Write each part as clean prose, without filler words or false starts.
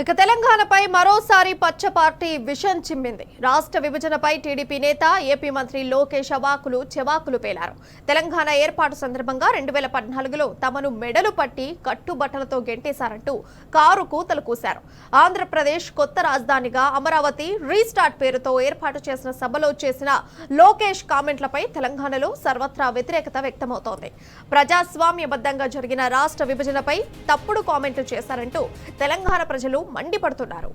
ఇక తెలంగాణపై మరోసారి పచ్చ పార్టీ విషం చిమ్మింది. రాష్ట్ర విభజనపై టీడీపీ నేత ఏపీ మంత్రి లోకేష్ చెవాకులు పేలారు. తెలంగాణ ఏర్పాటు సందర్భంగా 2014లో తమను మెడలు పట్టి కట్టుబట్టలతో గెంటేశారంటూ కారు కూతలు కూశారు. ఆంధ్రప్రదేశ్ కొత్త రాజధానిగా అమరావతి రీస్టార్ట్ పేరుతో ఏర్పాటు చేసిన సభలో చేసిన లోకేష్ కామెంట్లపై తెలంగాణలో సర్వత్రా వ్యతిరేకత వ్యక్తమవుతోంది. ప్రజాస్వామ్యబద్ధంగా జరిగిన రాష్ట్ర విభజనపై తప్పుడు కామెంట్లు చేశారంటూ తెలంగాణ ప్రజలు మండిపడుతున్నారు.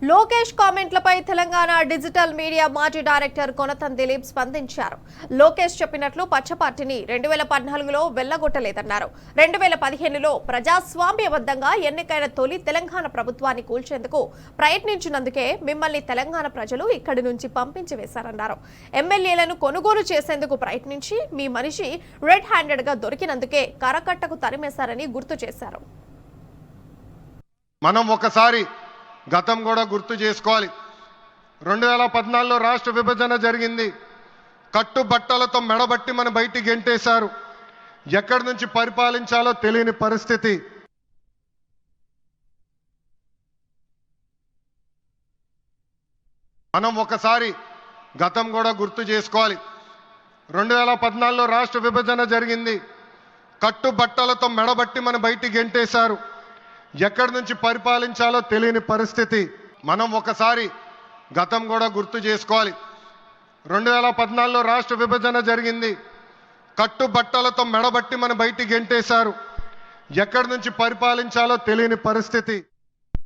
లోకేష్ కామెంట్లపై తెలంగాణ డిజిటల్ మీడియా మాజీ డైరెక్టర్ కొనతం దిలీప్ స్పందించారు. లోకేష్ చెప్పినట్లు పచ్చ పార్టీని 2014లో వెళ్లగొట్టలేదన్నారు. 2015లో ప్రజాస్వామ్యబద్ధంగా ఎన్నికైన తొలి తెలంగాణ ప్రభుత్వాన్ని కూల్చేందుకు ప్రయత్నించినందుకే మిమ్మల్ని తెలంగాణ ప్రజలు ఇక్కడి నుంచి పంపించి వేశారన్నారు. ఎమ్మెల్యేలను కొనుగోలు చేసేందుకు ప్రయత్నించి మీ మనిషి రెడ్ హ్యాండెడ్ గా దొరికినందుకే కరకట్టకు తరిమేశారని గుర్తు చేశారు. మనం ఒకసారి గతం కూడా గుర్తు చేసుకోవాలి. 2014లో రాష్ట్ర విభజన జరిగింది. కట్టుబట్టలతో మెడబట్టి మన బయటికి గెంటేశారు. ఎక్కడి నుంచి పరిపాలించాలో తెలియని పరిస్థితి. మనం ఒకసారి గతం కూడా గుర్తు చేసుకోవాలి. 2014లో రాష్ట్ర విభజన జరిగింది. కట్టుబట్టలతో మెడబట్టి మన బయటికి గెంటేశారు. ఎక్కడి నుంచి పరిపాలించాలో తెలియని పరిస్థితి. మనం ఒకసారి గతం కూడా గుర్తు చేసుకోవాలి. 2014లో రాష్ట్ర విభజన జరిగింది. కట్టుబట్టలతో మెడబట్టి మన బయటికి గెంటేశారు. ఎక్కడి నుంచి పరిపాలించాలో తెలియని పరిస్థితి.